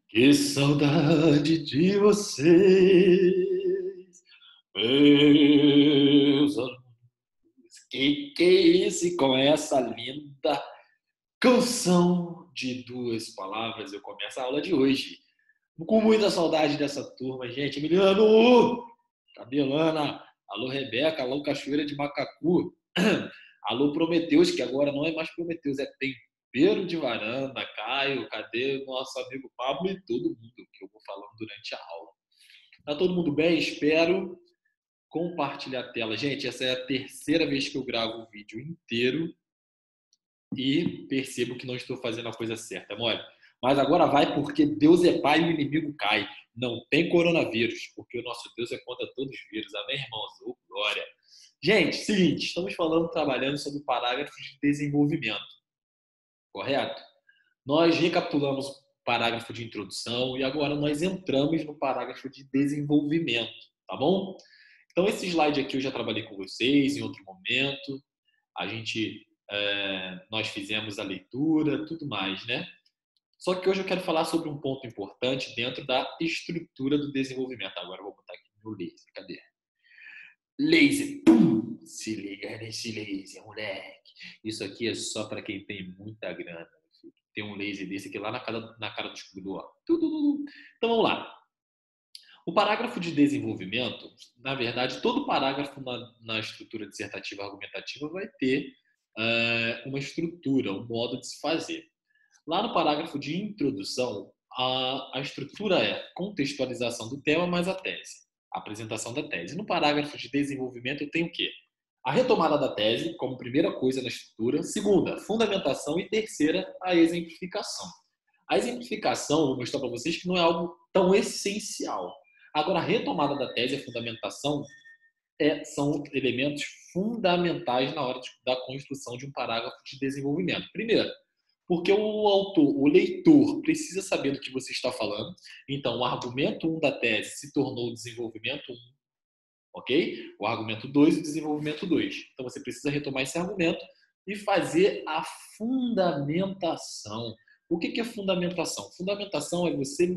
Que saudade de vocês, meus alunos. Que é isso? E com essa linda canção de duas palavras, eu começo a aula de hoje. Com muita saudade dessa turma, gente. Emiliano, cadê Lana? Alô, Rebeca. Alô, Cachoeira de Macacu. Alô, Prometeus, que agora não é mais Prometeus, é Tempero de Varanda. Caio, cadê o nosso amigo Pablo e todo mundo que eu vou falando durante a aula. Tá todo mundo bem? Espero compartilhar a tela. Gente, essa é a terceira vez que eu gravo o vídeo inteiro e percebo que não estou fazendo a coisa certa, mole. Mas agora vai porque Deus é pai e o inimigo cai. Não tem coronavírus, porque o nosso Deus é contra todos os vírus. Amém, irmãos? Oh, glória. Gente, seguinte, estamos trabalhando sobre parágrafos de desenvolvimento, correto? Nós recapitulamos o parágrafo de introdução e agora nós entramos no parágrafo de desenvolvimento, tá bom? Então, esse slide aqui eu já trabalhei com vocês em outro momento. Nós fizemos a leitura, tudo mais, né? Só que hoje eu quero falar sobre um ponto importante dentro da estrutura do desenvolvimento. Agora eu vou botar aqui no laser. Cadê? Laser. Pum! Se liga nesse laser, moleque. Isso aqui é só para quem tem muita grana. Tem um laser desse aqui lá na cara do descobridor. Então vamos lá. O parágrafo de desenvolvimento, na verdade, todo parágrafo na estrutura dissertativa argumentativa vai ter uma estrutura, um modo de se fazer. Lá no parágrafo de introdução, a estrutura é contextualização do tema mais a tese, a apresentação da tese. No parágrafo de desenvolvimento, eu tenho o quê? A retomada da tese, como primeira coisa na estrutura. Segunda, fundamentação. E terceira, a exemplificação. A exemplificação, eu vou mostrar para vocês que não é algo tão essencial. Agora, a retomada da tese e a fundamentação são elementos fundamentais na hora da construção de um parágrafo de desenvolvimento. Primeiro, porque o leitor precisa saber do que você está falando. Então, o argumento 1 da tese se tornou o desenvolvimento 1, ok? O argumento 2 e o desenvolvimento 2. Então, você precisa retomar esse argumento e fazer a fundamentação. O que é fundamentação? Fundamentação é você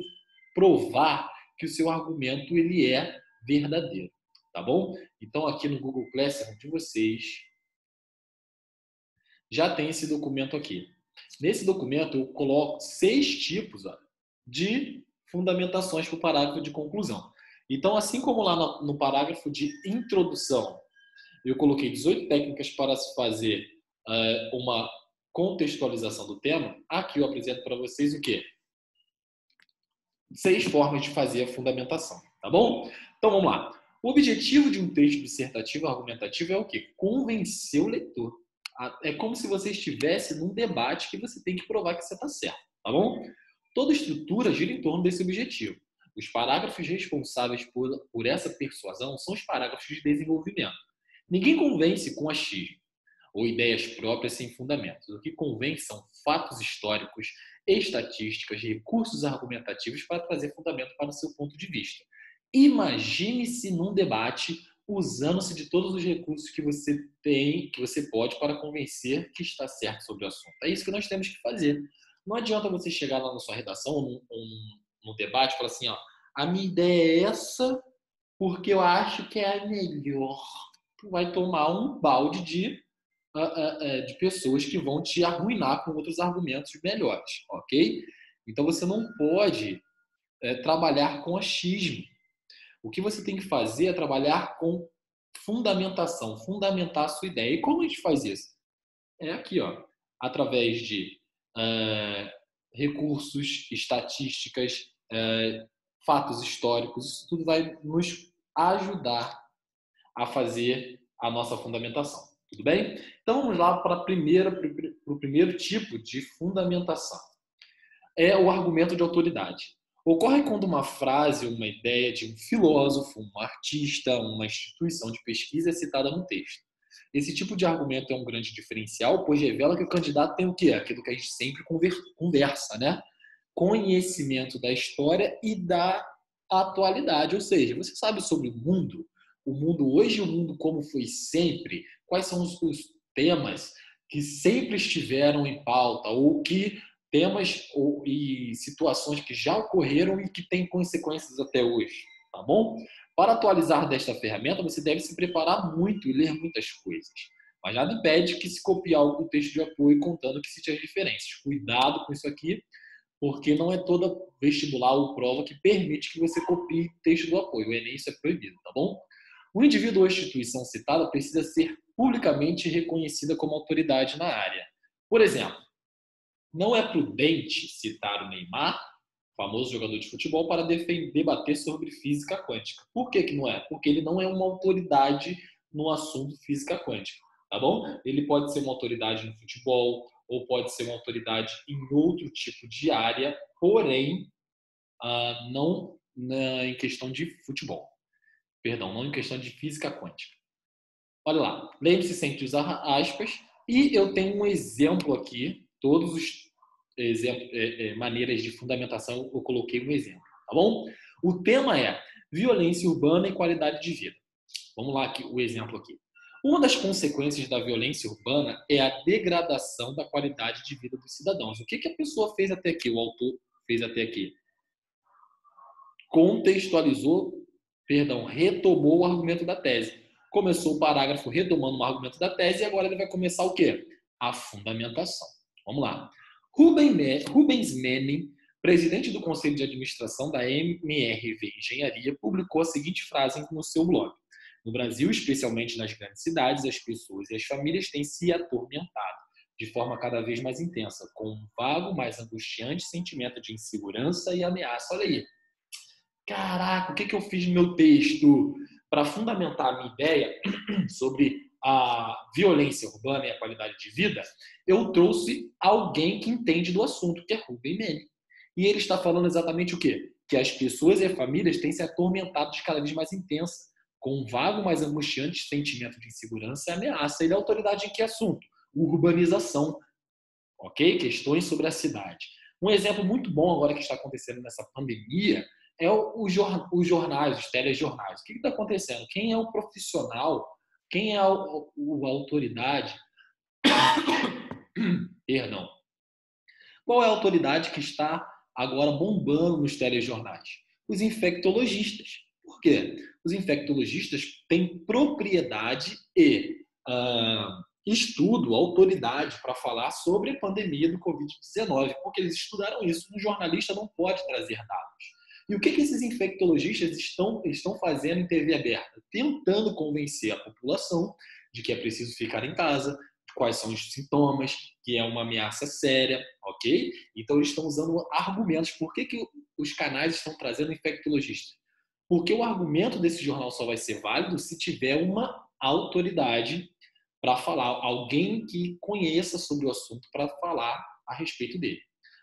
provar que o seu argumento ele é verdadeiro, tá bom? Então, aqui no Google Classroom de vocês, já tem esse documento aqui. Nesse documento, eu coloco 6 tipos de fundamentações para o parágrafo de conclusão. Então, assim como lá no parágrafo de introdução, eu coloquei 18 técnicas para se fazer uma contextualização do tema, aqui eu apresento para vocês o quê? 6 formas de fazer a fundamentação, tá bom? Então, vamos lá. O objetivo de um texto dissertativo argumentativo é o quê? Convencer o leitor. É como se você estivesse num debate que você tem que provar que você está certo, tá bom? Toda estrutura gira em torno desse objetivo. Os parágrafos responsáveis por essa persuasão são os parágrafos de desenvolvimento. Ninguém convence com achismo ou ideias próprias sem fundamentos. O que convence são fatos históricos, estatísticas, recursos argumentativos para trazer fundamento para o seu ponto de vista. Imagine-se num debate usando-se de todos os recursos que você tem, que você pode para convencer que está certo sobre o assunto. É isso que nós temos que fazer. Não adianta você chegar lá na sua redação ou num debate e falar assim, ó, a minha ideia é essa porque eu acho que é a melhor. Tu vai tomar um balde de pessoas que vão te arruinar com outros argumentos melhores, ok? Então você não pode trabalhar com achismo. O que você tem que fazer é trabalhar com fundamentação, fundamentar a sua ideia. E como a gente faz isso? É aqui, ó, através de recursos, estatísticas, fatos históricos. Isso tudo vai nos ajudar a fazer a nossa fundamentação. Tudo bem? Então vamos lá para o primeiro tipo de fundamentação. É o argumento de autoridade. Ocorre quando uma frase, uma ideia de um filósofo, um artista, uma instituição de pesquisa é citada no texto. Esse tipo de argumento é um grande diferencial, pois revela que o candidato tem o quê? Aquilo que a gente sempre conversa, né? Conhecimento da história e da atualidade. Ou seja, você sabe sobre o mundo hoje, o mundo como foi sempre, quais são os temas que sempre estiveram em pauta ou que temas e situações que já ocorreram e que têm consequências até hoje, tá bom? Para atualizar desta ferramenta, você deve se preparar muito e ler muitas coisas. Mas nada impede que se copiar algum texto de apoio contando que existe as diferenças. Cuidado com isso aqui, porque não é toda vestibular ou prova que permite que você copie texto do apoio. O Enem isso é proibido, tá bom? O indivíduo ou instituição citada precisa ser publicamente reconhecida como autoridade na área. Por exemplo, não é prudente citar o Neymar, famoso jogador de futebol, para debater sobre física quântica. Por que não é? Porque ele não é uma autoridade no assunto física quântica, tá bom? Ele pode ser uma autoridade no futebol ou pode ser uma autoridade em outro tipo de área, porém, não em questão de futebol. Perdão, não em questão de física quântica. Olha lá, lembre-se sempre de usar aspas e eu tenho um exemplo aqui, todos os maneiras de fundamentação eu coloquei um exemplo, tá bom? O tema é violência urbana e qualidade de vida. Vamos lá, aqui, o exemplo aqui. Uma das consequências da violência urbana é a degradação da qualidade de vida dos cidadãos. O que a pessoa fez até aqui, o autor fez até aqui? Retomou o argumento da tese. Começou o parágrafo retomando o argumento da tese e agora ele vai começar o quê? A fundamentação. Vamos lá. Rubens Menem, presidente do Conselho de Administração da MRV Engenharia, publicou a seguinte frase no seu blog. No Brasil, especialmente nas grandes cidades, as pessoas e as famílias têm se atormentado de forma cada vez mais intensa, com um vago, mais angustiante sentimento de insegurança e ameaça. Olha aí. Caraca, o que eu fiz no meu texto para fundamentar a minha ideia sobre a violência urbana e a qualidade de vida? Eu trouxe alguém que entende do assunto, que é Rubem Menem. E ele está falando exatamente o quê? Que as pessoas e as famílias têm se atormentado de cada vez mais intensa, com um vago, mais angustiante sentimento de insegurança e ameaça. Ele é autoridade em que assunto? Urbanização, ok? Questões sobre a cidade. Um exemplo muito bom agora que está acontecendo nessa pandemia é os jornais, os telejornais. O que está acontecendo? Quem é o profissional? Quem é a autoridade? Perdão. Qual é a autoridade que está agora bombando nos telejornais? Os infectologistas. Por quê? Os infectologistas têm propriedade e estudo, autoridade para falar sobre a pandemia do Covid-19, porque eles estudaram isso. Um jornalista não pode trazer dados. E o que esses infectologistas estão fazendo em TV aberta? Tentando convencer a população de que é preciso ficar em casa, de quais são os sintomas, que é uma ameaça séria, ok? Então, eles estão usando argumentos. Por que os canais estão trazendo infectologistas? Porque o argumento desse jornal só vai ser válido se tiver uma autoridade para falar, alguém que conheça sobre o assunto para falar a respeito dele,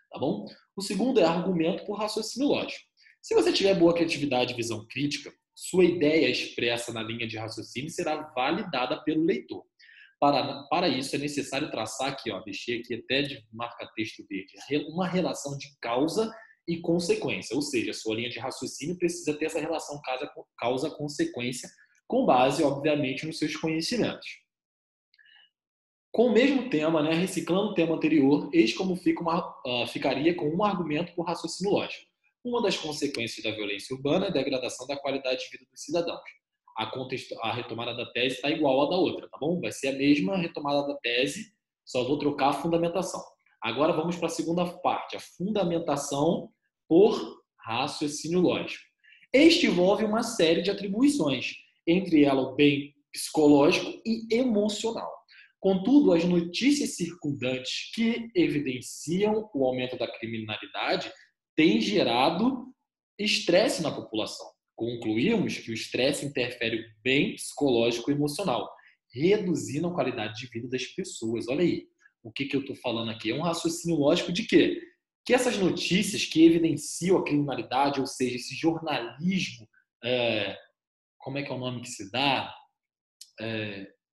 tá bom? O segundo é argumento por raciocínio lógico. Se você tiver boa criatividade e visão crítica, sua ideia expressa na linha de raciocínio será validada pelo leitor. Para isso, é necessário traçar aqui, deixei aqui até de marca-texto verde, uma relação de causa e consequência, ou seja, a sua linha de raciocínio precisa ter essa relação causa-consequência, com base, obviamente, nos seus conhecimentos. Com o mesmo tema, reciclando o tema anterior, eis como ficaria com um argumento por raciocínio lógico. Uma das consequências da violência urbana é a degradação da qualidade de vida dos cidadãos. A retomada da tese está igual à da outra, tá bom? Vai ser a mesma retomada da tese, só vou trocar a fundamentação. Agora vamos para a segunda parte, a fundamentação por raciocínio lógico. Este envolve uma série de atribuições, entre elas o bem psicológico e emocional. Contudo, as notícias circundantes que evidenciam o aumento da criminalidade têm gerado estresse na população. Concluímos que o estresse interfere no bem psicológico e emocional, reduzindo a qualidade de vida das pessoas. Olha aí, o que eu estou falando aqui? É um raciocínio lógico de quê? Que essas notícias que evidenciam a criminalidade, ou seja, esse jornalismo, como é que é o nome que se dá?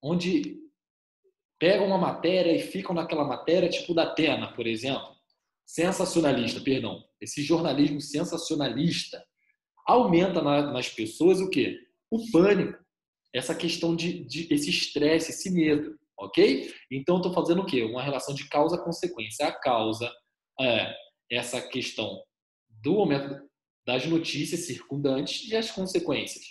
Onde pegam uma matéria e ficam naquela matéria, tipo da Atena, por exemplo. Sensacionalista, perdão. Esse jornalismo sensacionalista aumenta nas pessoas o quê? O pânico. Essa questão de esse estresse, esse medo, ok? Então, eu estou fazendo o quê? Uma relação de causa-consequência. A causa é, essa questão do aumento das notícias circundantes e as consequências.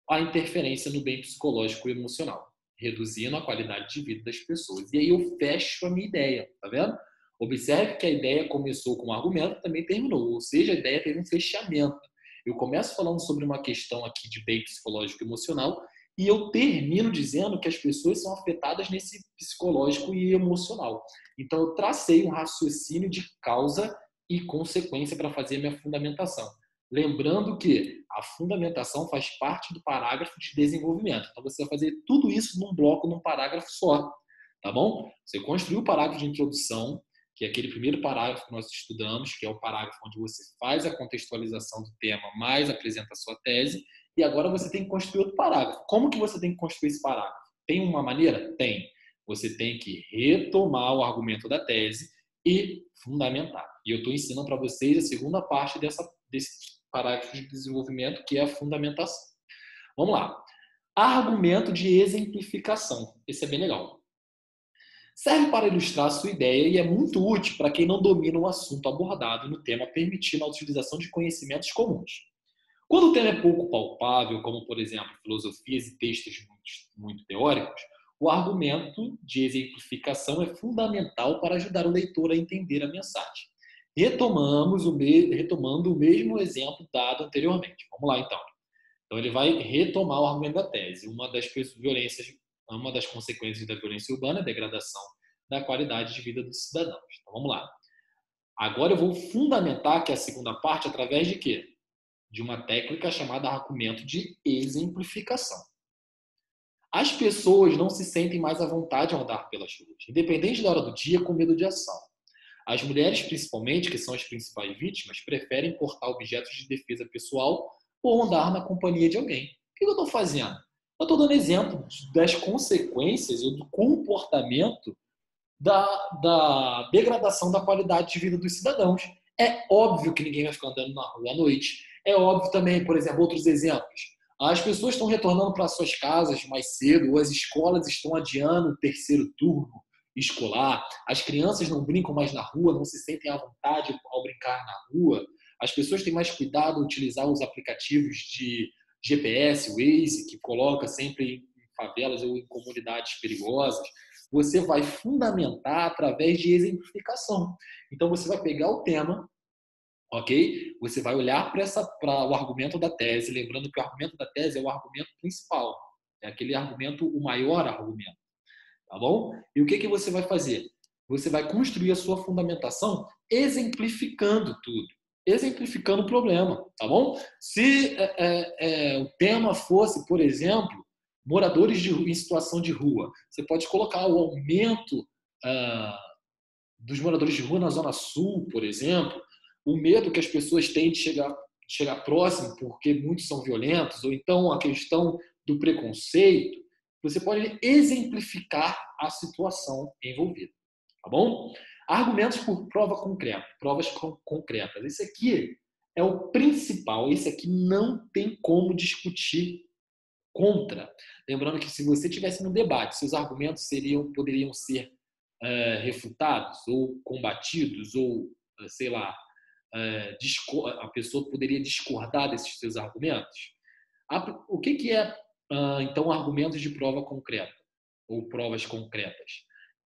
A interferência no bem psicológico e emocional, reduzindo a qualidade de vida das pessoas. E aí eu fecho a minha ideia, tá vendo? Observe que a ideia começou com um argumento, também terminou, ou seja, a ideia teve um fechamento. Eu começo falando sobre uma questão aqui de bem psicológico e emocional e eu termino dizendo que as pessoas são afetadas nesse psicológico e emocional. Então eu tracei um raciocínio de causa e consequência para fazer a minha fundamentação. Lembrando que a fundamentação faz parte do parágrafo de desenvolvimento. Então você vai fazer tudo isso num bloco, num parágrafo só, tá bom? Você construiu o parágrafo de introdução, que é aquele primeiro parágrafo que nós estudamos, que é o parágrafo onde você faz a contextualização do tema, mais apresenta a sua tese, e agora você tem que construir outro parágrafo. Como que você tem que construir esse parágrafo? Tem uma maneira? Tem. Você tem que retomar o argumento da tese e fundamentar. E eu estou ensinando para vocês a segunda parte desse parágrafo de desenvolvimento, que é a fundamentação. Vamos lá. Argumento de exemplificação. Esse é bem legal. Serve para ilustrar a sua ideia e é muito útil para quem não domina o assunto abordado no tema, permitindo a utilização de conhecimentos comuns. Quando o tema é pouco palpável, como, por exemplo, filosofias e textos muito teóricos, o argumento de exemplificação é fundamental para ajudar o leitor a entender a mensagem. Retomando o mesmo exemplo dado anteriormente. Vamos lá, então. Então, ele vai retomar o argumento da tese. Uma das consequências da violência urbana é a degradação da qualidade de vida dos cidadãos. Então, vamos lá. Agora eu vou fundamentar que a segunda parte através de quê? De uma técnica chamada argumento de exemplificação. As pessoas não se sentem mais à vontade ao andar pelas ruas, independente da hora do dia, com medo de assalto. As mulheres, principalmente, que são as principais vítimas, preferem portar objetos de defesa pessoal ou andar na companhia de alguém. O que eu estou fazendo? Eu estou dando exemplos das consequências ou do comportamento da degradação da qualidade de vida dos cidadãos. É óbvio que ninguém vai ficar andando na rua à noite. É óbvio também, por exemplo, outros exemplos. As pessoas estão retornando para suas casas mais cedo, ou as escolas estão adiando o terceiro turno escolar, as crianças não brincam mais na rua, não se sentem à vontade ao brincar na rua, as pessoas têm mais cuidado ao utilizar os aplicativos de GPS, Waze, que coloca sempre em favelas ou em comunidades perigosas. Você vai fundamentar através de exemplificação. Então, você vai pegar o tema, ok? Você vai olhar para o argumento da tese, lembrando que o argumento da tese é o argumento principal, é aquele argumento, o maior argumento. Tá bom? E o que você vai fazer? Você vai construir a sua fundamentação exemplificando tudo, exemplificando o problema, tá bom? Se o tema fosse, por exemplo, moradores em situação de rua, você pode colocar o aumento dos moradores de rua na Zona Sul, por exemplo, o medo que as pessoas têm de chegar próximo porque muitos são violentos, ou então a questão do preconceito. Você pode exemplificar a situação envolvida, tá bom? Argumentos por prova concreta, provas concretas. Esse aqui é o principal, esse aqui não tem como discutir contra. Lembrando que se você tivesse no debate, seus argumentos poderiam ser refutados ou combatidos, ou, sei lá, a pessoa poderia discordar desses seus argumentos. O que é então, argumentos de prova concreta ou provas concretas?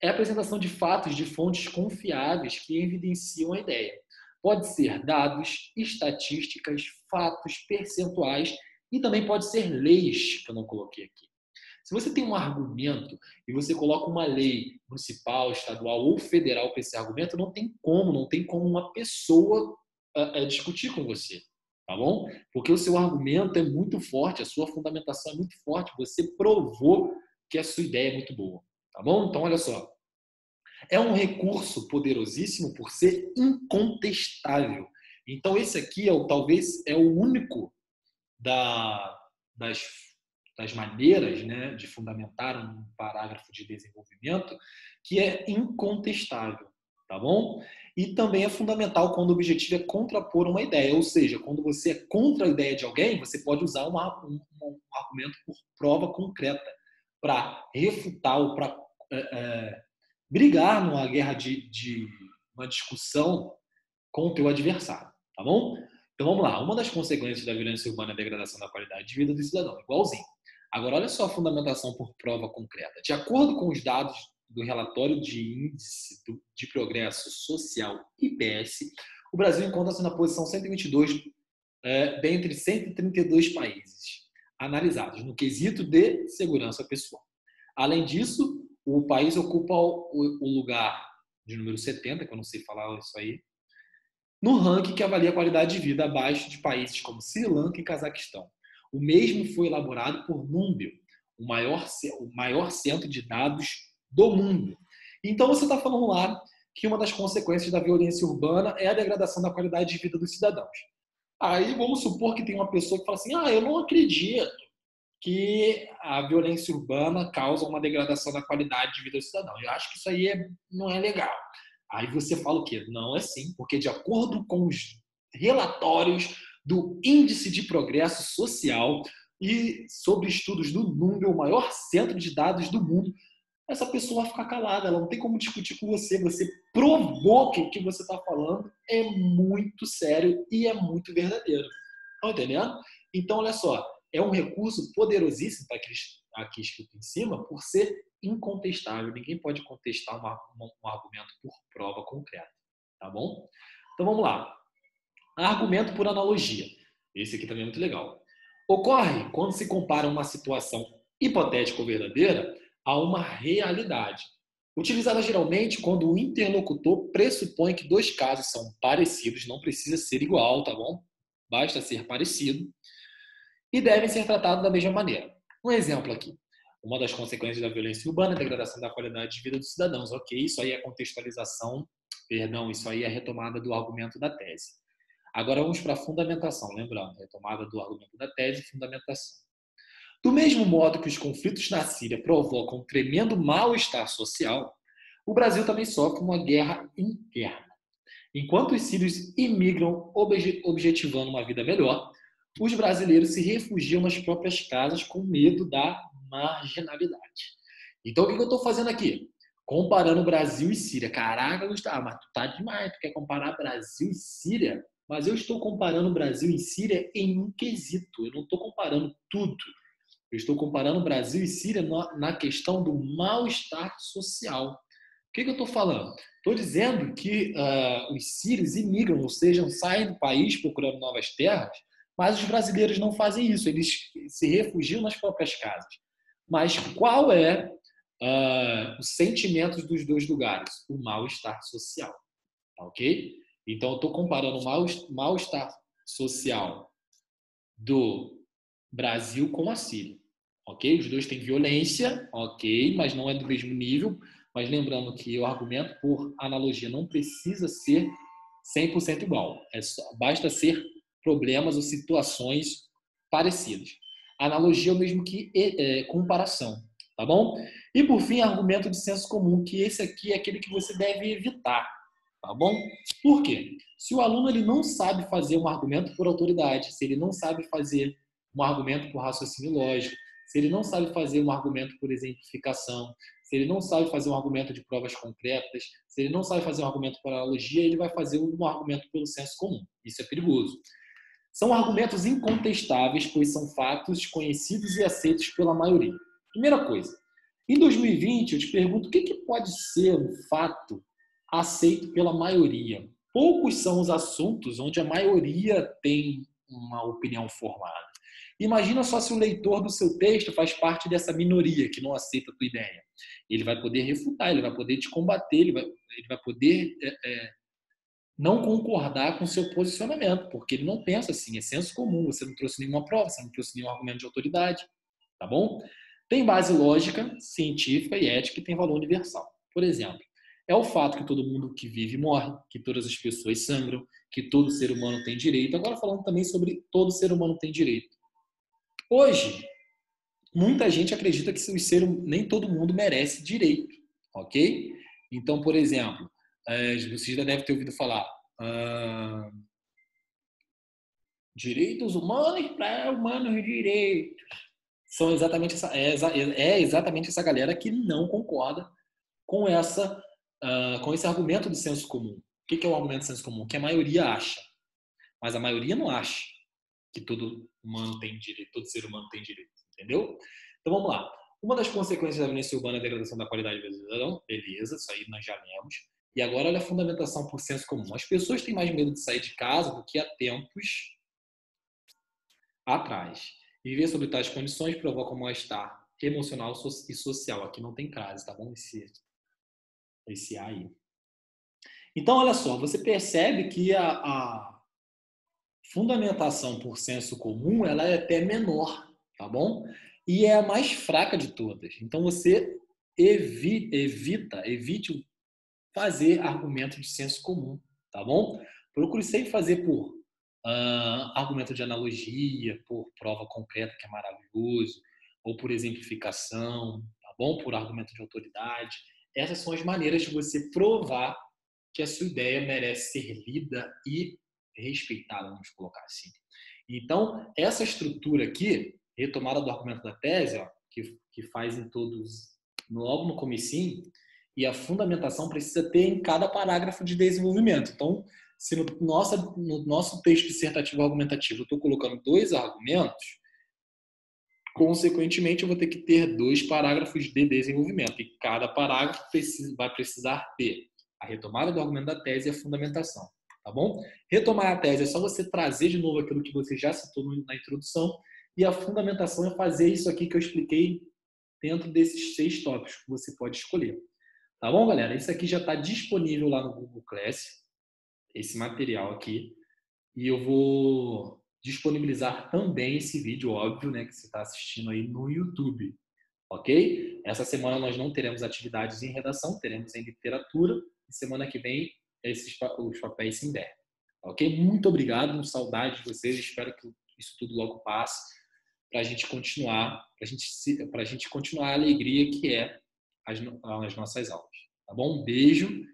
É a apresentação de fatos de fontes confiáveis que evidenciam a ideia. Pode ser dados, estatísticas, fatos, percentuais e também pode ser leis, que eu não coloquei aqui. Se você tem um argumento e você coloca uma lei municipal, estadual ou federal para esse argumento, não tem como uma pessoa discutir com você. Tá bom? Porque o seu argumento é muito forte, a sua fundamentação é muito forte, você provou que a sua ideia é muito boa. Tá bom? Então, olha só. É um recurso poderosíssimo por ser incontestável. Então, esse aqui talvez é o único das maneiras, né, de fundamentar um parágrafo de desenvolvimento que é incontestável. Tá bom? E também é fundamental quando o objetivo é contrapor uma ideia, ou seja, quando você é contra a ideia de alguém, você pode usar um argumento por prova concreta para refutar ou para brigar numa guerra uma discussão com o teu adversário, tá bom? Então vamos lá. Uma das consequências da violência urbana é a degradação da qualidade de vida do cidadão, igualzinho. Agora, olha só a fundamentação por prova concreta. De acordo com os dados do relatório de índice de progresso social IPS, o Brasil encontra-se na posição 122 dentre 132 países analisados no quesito de segurança pessoal. Além disso, o país ocupa o lugar de número 70, que eu não sei falar isso aí, no ranking que avalia a qualidade de vida abaixo de países como Sri Lanka e Cazaquistão. O mesmo foi elaborado por Numbeo, o maior centro de dados do mundo. Então você está falando lá que uma das consequências da violência urbana é a degradação da qualidade de vida dos cidadãos. Aí vamos supor que tem uma pessoa que fala assim, eu não acredito que a violência urbana causa uma degradação da qualidade de vida do cidadão. Eu acho que isso aí não é legal. Aí você fala o quê? Não, é sim, porque de acordo com os relatórios do Índice de Progresso Social e sobre estudos do Numbeo, o maior centro de dados do mundo, essa pessoa vai ficar calada, ela não tem como discutir com você. Você provou que o que você está falando é muito sério e é muito verdadeiro. Estão entendendo? Então, olha só, é um recurso poderosíssimo, está aqui escrito em cima, por ser incontestável. Ninguém pode contestar um argumento por prova concreta. Tá bom? Então, vamos lá. Argumento por analogia. Esse aqui também é muito legal. Ocorre quando se compara uma situação hipotética ou verdadeira a uma realidade. Utilizada geralmente quando o interlocutor pressupõe que dois casos são parecidos, não precisa ser igual, tá bom? Basta ser parecido, e devem ser tratados da mesma maneira. Um exemplo aqui. Uma das consequências da violência urbana é a degradação da qualidade de vida dos cidadãos. Ok, isso aí é contextualização, isso aí é retomada do argumento da tese. Agora vamos para a fundamentação, lembrando, retomada do argumento da tese e fundamentação. Do mesmo modo que os conflitos na Síria provocam um tremendo mal-estar social, o Brasil também sofre uma guerra interna. Enquanto os sírios imigram objetivando uma vida melhor, os brasileiros se refugiam nas próprias casas com medo da marginalidade. Então, o que eu estou fazendo aqui? Comparando Brasil e Síria. Caraca, Gustavo, mas tu tá demais. Tu quer comparar Brasil e Síria? Mas eu estou comparando Brasil e Síria em um quesito. Eu não estou comparando tudo. Eu estou comparando Brasil e Síria na questão do mal-estar social. O que eu estou falando? Estou dizendo que os sírios imigram, ou seja, saem do país procurando novas terras, mas os brasileiros não fazem isso. Eles se refugiam nas próprias casas. Mas qual é os sentimentos dos dois lugares? O mal-estar social. Tá, ok? Então, eu estou comparando o mal-estar social do Brasil com a Síria. Ok? Os dois têm violência, ok, mas não é do mesmo nível. Mas lembrando que o argumento por analogia não precisa ser 100% igual. Basta ser problemas ou situações parecidas. Analogia é o mesmo que comparação, tá bom? E por fim, argumento de senso comum, que esse aqui é aquele que você deve evitar, tá bom? Por quê? Se o aluno ele não sabe fazer um argumento por autoridade, se ele não sabe fazer um argumento por raciocínio lógico, se ele não sabe fazer um argumento por exemplificação, se ele não sabe fazer um argumento de provas concretas, se ele não sabe fazer um argumento por analogia, ele vai fazer um argumento pelo senso comum. Isso é perigoso. São argumentos incontestáveis, pois são fatos conhecidos e aceitos pela maioria. Primeira coisa, em 2020, eu te pergunto o que pode ser um fato aceito pela maioria? Poucos são os assuntos onde a maioria tem uma opinião formada. Imagina só se o leitor do seu texto faz parte dessa minoria que não aceita a tua ideia. Ele vai poder refutar, ele vai poder te combater, ele vai poder não concordar com o seu posicionamento, porque ele não pensa assim, é senso comum, você não trouxe nenhuma prova, você não trouxe nenhum argumento de autoridade, tá bom? Tem base lógica, científica e ética e tem valor universal. Por exemplo, é o fato que todo mundo que vive morre, que todas as pessoas sangram, que todo ser humano tem direito. Agora falando também sobre todo ser humano tem direito. Hoje, muita gente acredita que nem todo mundo merece direito, ok? Então, por exemplo, você já deve ter ouvido falar direitos humanos para humanos direitos. São exatamente exatamente essa galera que não concorda com esse argumento do senso comum. que é o argumento de senso comum? Que a maioria acha, mas a maioria não acha que todo humano tem direito, todo ser humano tem direito, entendeu? Então vamos lá. Uma das consequências da violência urbana é a degradação da qualidade de vida do cidadão, beleza, isso aí nós já lemos. E agora olha a fundamentação por senso comum. As pessoas têm mais medo de sair de casa do que há tempos atrás. Viver sob tais condições provoca um mal-estar emocional e social. Aqui não tem crase, tá bom? Esse A aí. Então, olha só, você percebe que a fundamentação por senso comum ela é até menor, tá bom? E é a mais fraca de todas. Então, você evite fazer argumento de senso comum, tá bom? Procure sempre fazer por argumento de analogia, por prova concreta, que é maravilhoso, ou por exemplificação, tá bom? Por argumento de autoridade. Essas são as maneiras de você provar que a sua ideia merece ser lida e respeitada, vamos colocar assim. Então, essa estrutura aqui, retomada do argumento da tese, ó, que faz em todos, logo no comecinho, e a fundamentação precisa ter em cada parágrafo de desenvolvimento. Então, se no nosso texto dissertativo argumentativo eu estou colocando 2 argumentos, consequentemente eu vou ter que ter 2 parágrafos de desenvolvimento. E cada parágrafo vai precisar ter a retomada do argumento da tese e a fundamentação. Tá bom? Retomar a tese é só você trazer de novo aquilo que você já citou na introdução, e a fundamentação é fazer isso aqui que eu expliquei dentro desses 6 tópicos que você pode escolher. Tá bom, galera? Isso aqui já está disponível lá no Google Class, esse material aqui. E eu vou disponibilizar também esse vídeo, óbvio, né, que você está assistindo aí no YouTube. Ok? Essa semana nós não teremos atividades em redação, teremos em literatura. E semana que vem, os papéis se der. Ok? Muito obrigado, saudade de vocês. Espero que isso tudo logo passe para a gente continuar, para a gente continuar a alegria que é as nossas aulas. Tá bom? Um beijo,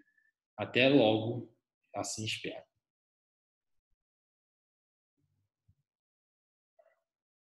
até logo, assim espero.